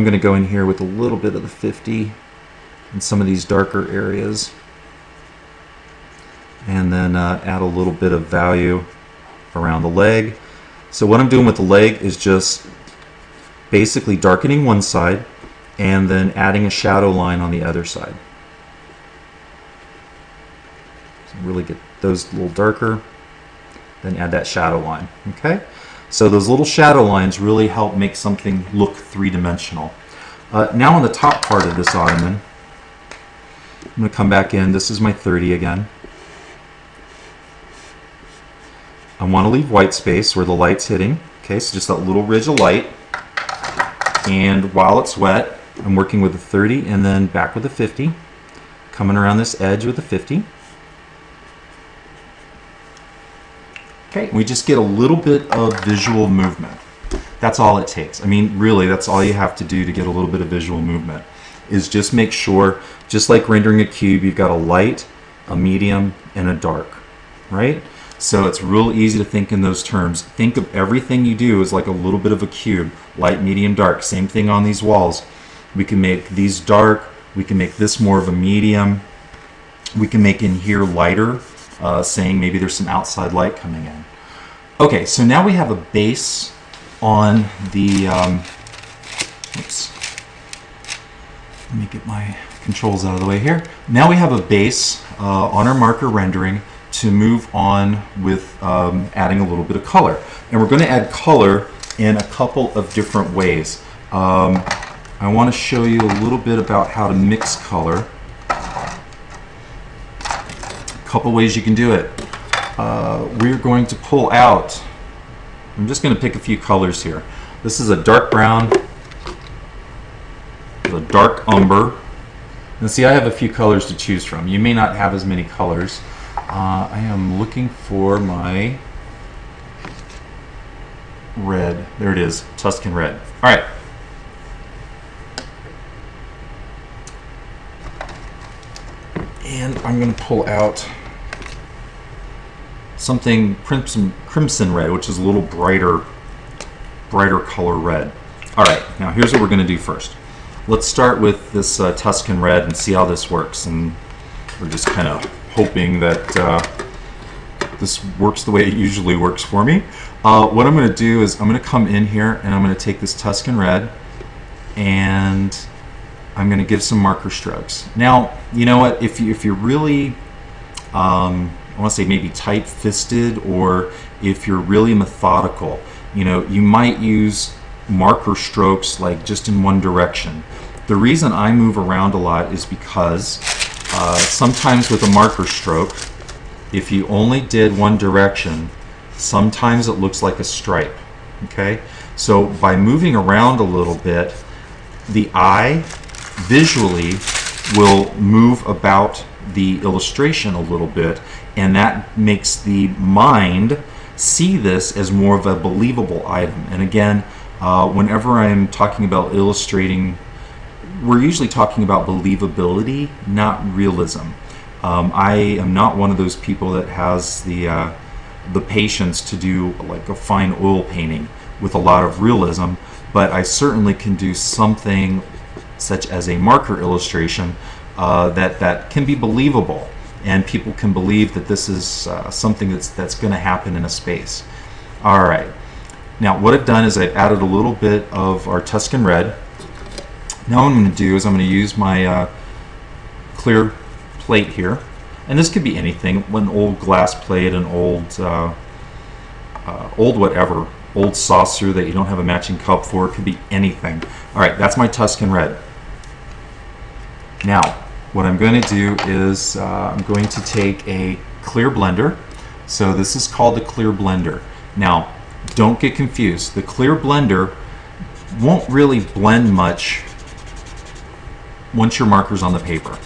I'm going to go in here with a little bit of the 50 in some of these darker areas, and then add a little bit of value around the leg. So what I'm doing with the leg is just basically darkening one side and then adding a shadow line on the other side. So really get those a little darker, then add that shadow line. Okay? So those little shadow lines really help make something look three-dimensional. Now on the top part of this ottoman, I'm going to come back in. This is my 30 again. I want to leave white space where the light's hitting. Okay, so just that little ridge of light. And while it's wet, I'm working with a 30 and then back with a 50. Coming around this edge with a 50. Okay, we just get a little bit of visual movement. That's all it takes. I mean, really, that's all you have to do to get a little bit of visual movement, is just make sure, just like rendering a cube, you've got a light, a medium, and a dark, right? So it's real easy to think in those terms. Think of everything you do as like a little bit of a cube, light, medium, dark. Same thing on these walls. We can make these dark, we can make this more of a medium, we can make in here lighter, saying maybe there's some outside light coming in. Okay, so now we have a base on the, oops, let me get my controls out of the way here. Now we have a base on our marker rendering to move on with adding a little bit of color. And we're going to add color in a couple of different ways. I want to show you a little bit about how to mix color. A couple ways you can do it. We're going to pull out, I'm just going to pick a few colors here. This is a dark brown, a dark umber. And see, I have a few colors to choose from. You may not have as many colors. I am looking for my red. There it is, Tuscan red. All right. And I'm going to pull out something crimson red, which is a little brighter color red. All right, now here's what we're going to do first. Let's start with this Tuscan red and see how this works. And we're just kind of hoping that this works the way it usually works for me. What I'm going to do is I'm going to come in here and I'm going to take this Tuscan red and I'm going to give some marker strokes. Now, you know what? If you're really, I want to say maybe tight-fisted, or if you're really methodical, you know, you might use marker strokes like just in one direction. The reason I move around a lot is because sometimes with a marker stroke, if you only did one direction, sometimes it looks like a stripe. Okay, so by moving around a little bit, the eye visually will move about the illustration a little bit, and that makes the mind see this as more of a believable item. And again, whenever I'm talking about illustrating, we're usually talking about believability, not realism. I am not one of those people that has the patience to do like a fine oil painting with a lot of realism, but I certainly can do something such as a marker illustration that can be believable, and people can believe that this is something that's going to happen in a space. All right. Now what I've done is I've added a little bit of our Tuscan red. Now what I'm going to do is I'm going to use my clear plate here, and this could be anything, an old glass plate, an old whatever, old saucer that you don't have a matching cup for. It could be anything. All right, that's my Tuscan red. Now what I'm going to do is I'm going to take a clear blender. So this is called the clear blender. Now don't get confused. The clear blender won't really blend much once your marker's on the paper.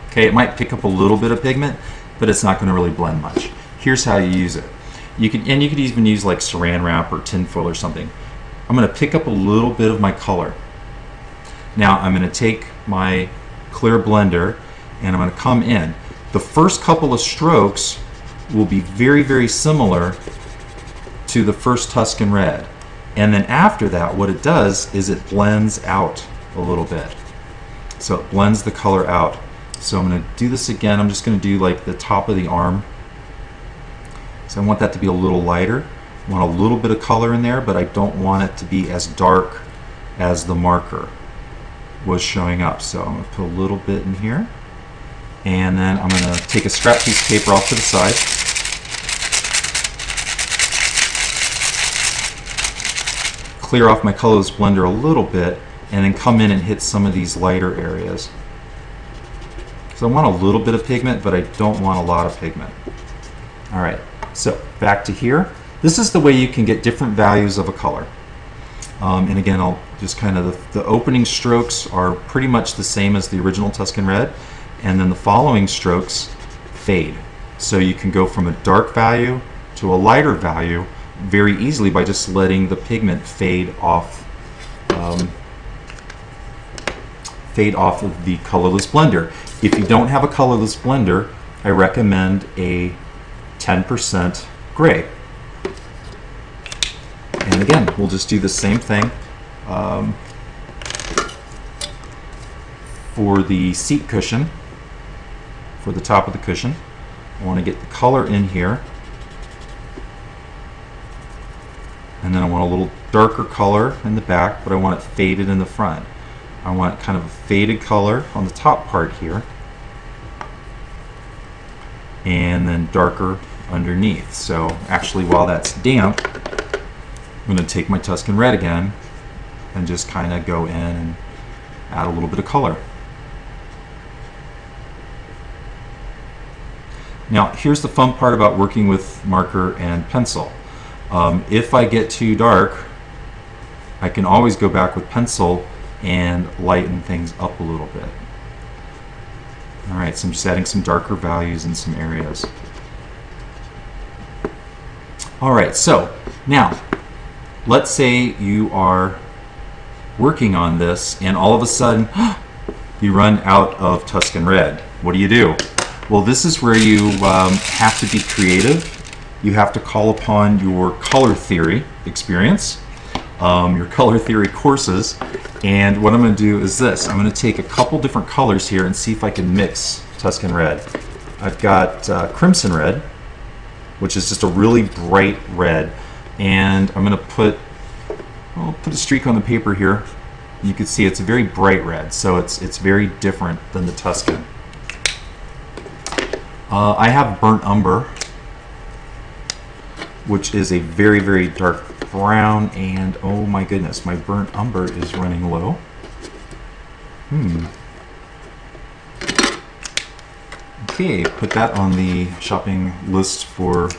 Okay, it might pick up a little bit of pigment, but it's not going to really blend much. Here's how you use it. You could even use like saran wrap or tinfoil or something. I'm going to pick up a little bit of my color. Now I'm going to take my clear blender and I'm going to come in. The first couple of strokes will be very, very similar to the first Tuscan red. And then after that, what it does is it blends out a little bit. So it blends the color out. So I'm going to do this again. I'm just going to do like the top of the arm. So I want that to be a little lighter. I want a little bit of color in there, but I don't want it to be as dark as the marker was showing up. So I'm going to put a little bit in here. And then I'm going to take a scrap piece of paper off to the side. Clear off my colorless blender a little bit, and then come in and hit some of these lighter areas. So I want a little bit of pigment, but I don't want a lot of pigment. All right, so back to here. This is the way you can get different values of a color. And again, I'll just kind of, the opening strokes are pretty much the same as the original Tuscan Red, and then the following strokes fade. So you can go from a dark value to a lighter value very easily by just letting the pigment fade off of the colorless blender. If you don't have a colorless blender, I recommend a 10% gray. And again, we'll just do the same thing for the seat cushion, for the top of the cushion. I want to get the color in here. And then I want a little darker color in the back, but I want it faded in the front. I want kind of a faded color on the top part here, and then darker underneath. So actually, while that's damp, I'm going to take my Tuscan Red again and just kind of go in and add a little bit of color. Now, here's the fun part about working with marker and pencil. If I get too dark, I can always go back with pencil and lighten things up a little bit. All right, so I'm just adding some darker values in some areas. All right, so now let's say you are working on this and all of a sudden you run out of Tuscan Red. What do? Well, this is where you have to be creative. You have to call upon your color theory experience, your color theory courses, and what I'm going to do is this. I'm going to take a couple different colors here and see if I can mix Tuscan Red. I've got Crimson Red, which is just a really bright red, and I'm going to I'll put a streak on the paper here. You can see it's a very bright red, so it's very different than the Tuscan. I have Burnt Umber, which is a very, very dark brown, and oh my goodness, my Burnt Umber is running low. Okay, put that on the shopping list for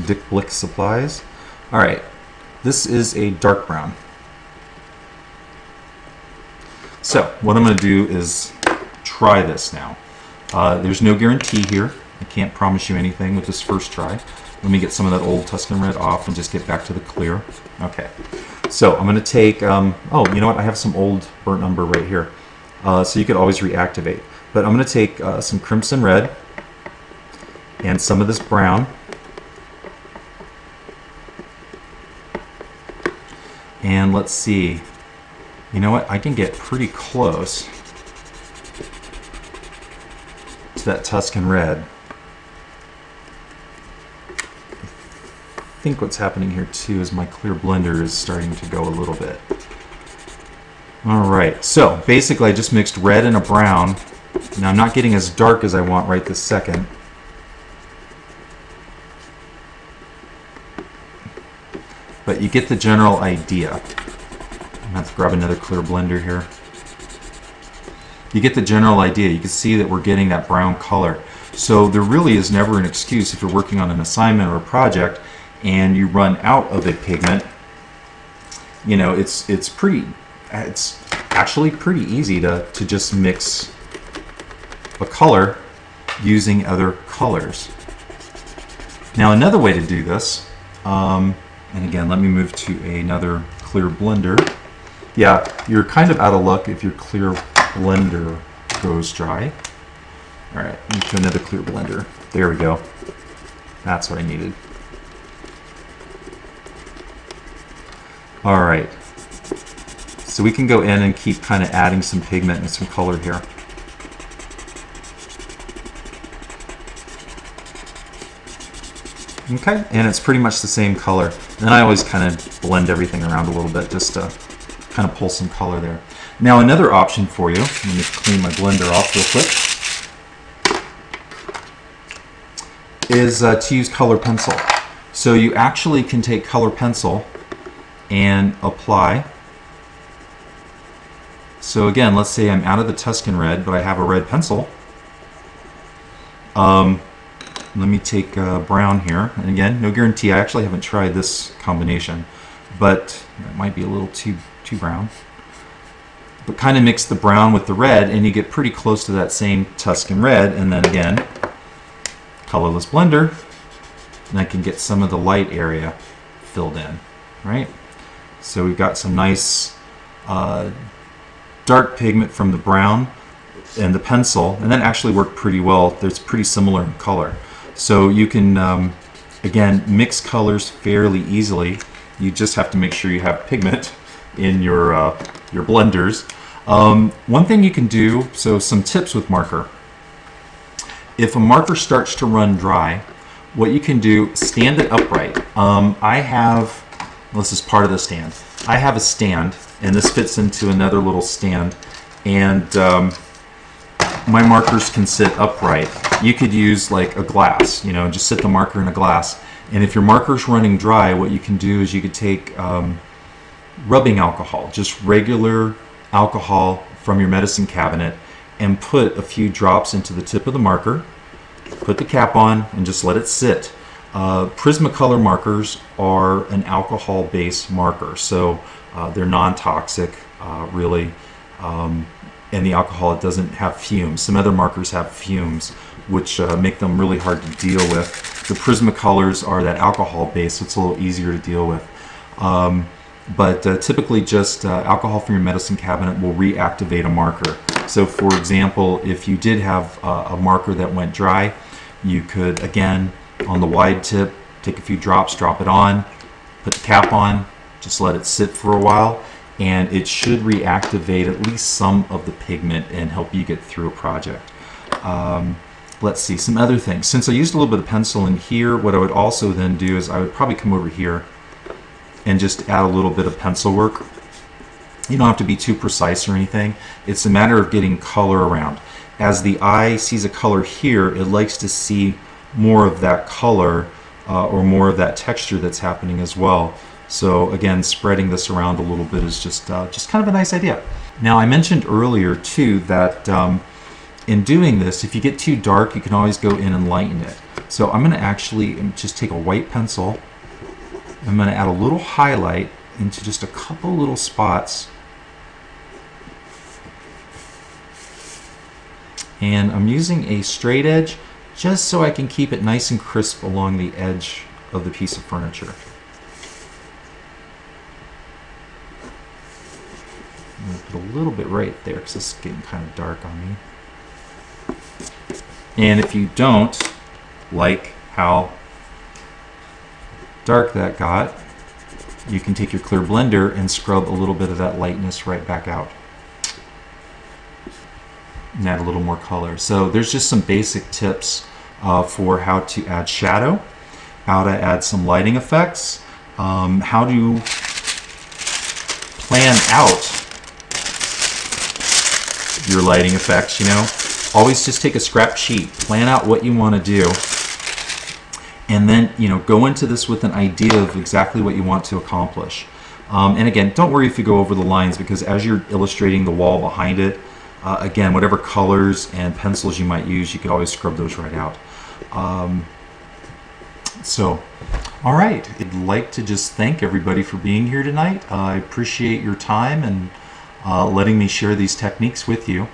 Dick Blick supplies. All right, this is a dark brown. So what I'm going to do is try this now. There's no guarantee here. I can't promise you anything with this first try. Let me get some of that old Tuscan Red off and just get back to the clear. Okay, so I'm going to take, oh, you know what? I have some old Burnt Umber right here. So you could always reactivate. But I'm going to take some Crimson Red and some of this brown. And let's see. You know what? I can get pretty close to that Tuscan Red. I think what's happening here too is my clear blender is starting to go a little bit. Alright, so basically I just mixed red and a brown. Now I'm not getting as dark as I want right this second. But you get the general idea. I'm going to have to grab another clear blender here. You get the general idea. You can see that we're getting that brown color. So there really is never an excuse if you're working on an assignment or a project and you run out of a pigment. You know, it's actually pretty easy to just mix a color using other colors. Now another way to do this, and again, let me move to another clear blender. Yeah, you're kind of out of luck if your clear blender goes dry. All right, move to another clear blender. There we go. That's what I needed. All right. So we can go in and keep kind of adding some pigment and some color here. Okay, and it's pretty much the same color. And I always kind of blend everything around a little bit just to kind of pull some color there. Now another option for you, let me clean my blender off real quick, is to use color pencil. So you actually can take color pencil and apply. So again, let's say I'm out of the Tuscan red, but I have a red pencil. Let me take brown here. And again, no guarantee. I actually haven't tried this combination, but it might be a little too brown. But kind of mix the brown with the red, and you get pretty close to that same Tuscan red. And then again, colorless blender, and I can get some of the light area filled in, right? So we've got some nice dark pigment from the brown and the pencil, and that actually worked pretty well. It's pretty similar in color. So you can, again, mix colors fairly easily. You just have to make sure you have pigment in your blenders. One thing you can do, so some tips with marker. If a marker starts to run dry, what you can do, stand it upright. This is part of the stand. I have a stand, and this fits into another little stand, and my markers can sit upright. You could use like a glass, you know, just sit the marker in a glass. And if your marker's running dry, what you can do is you could take rubbing alcohol, just regular alcohol from your medicine cabinet, and put a few drops into the tip of the marker, put the cap on, and just let it sit. Prismacolor markers are an alcohol-based marker, so they're non-toxic, really. And the alcohol, it doesn't have fumes. Some other markers have fumes, which make them really hard to deal with. The Prismacolors are that alcohol base, so it's a little easier to deal with. But typically just alcohol from your medicine cabinet will reactivate a marker. So for example, if you did have a marker that went dry, you could, again, on the wide tip, take a few drops, drop it on, put the cap on, just let it sit for a while, and it should reactivate at least some of the pigment and help you get through a project. Let's see, some other things. Since I used a little bit of pencil in here, what I would also then do is I would probably come over here and just add a little bit of pencil work. You don't have to be too precise or anything. It's a matter of getting color around. As the eye sees a color here, it likes to see more of that color or more of that texture that's happening as well. So again, spreading this around a little bit is just kind of a nice idea. Now I mentioned earlier too that in doing this, if you get too dark, you can always go in and lighten it. So I'm going to actually just take a white pencil. I'm going to add a little highlight into just a couple little spots. And I'm using a straight edge just so I can keep it nice and crisp along the edge of the piece of furniture. I'm going to put a little bit right there because this is getting kind of dark on me. And if you don't like how dark that got, you can take your clear blender and scrub a little bit of that lightness right back out and add a little more color. So there's just some basic tips for how to add shadow, how to add some lighting effects, how to plan out your lighting effects. You know, always just take a scrap sheet, plan out what you want to do, and then, you know, go into this with an idea of exactly what you want to accomplish. And again, don't worry if you go over the lines, because as you're illustrating the wall behind it, again, whatever colors and pencils you might use, you could always scrub those right out. So, all right, I'd like to just thank everybody for being here tonight. I appreciate your time and letting me share these techniques with you.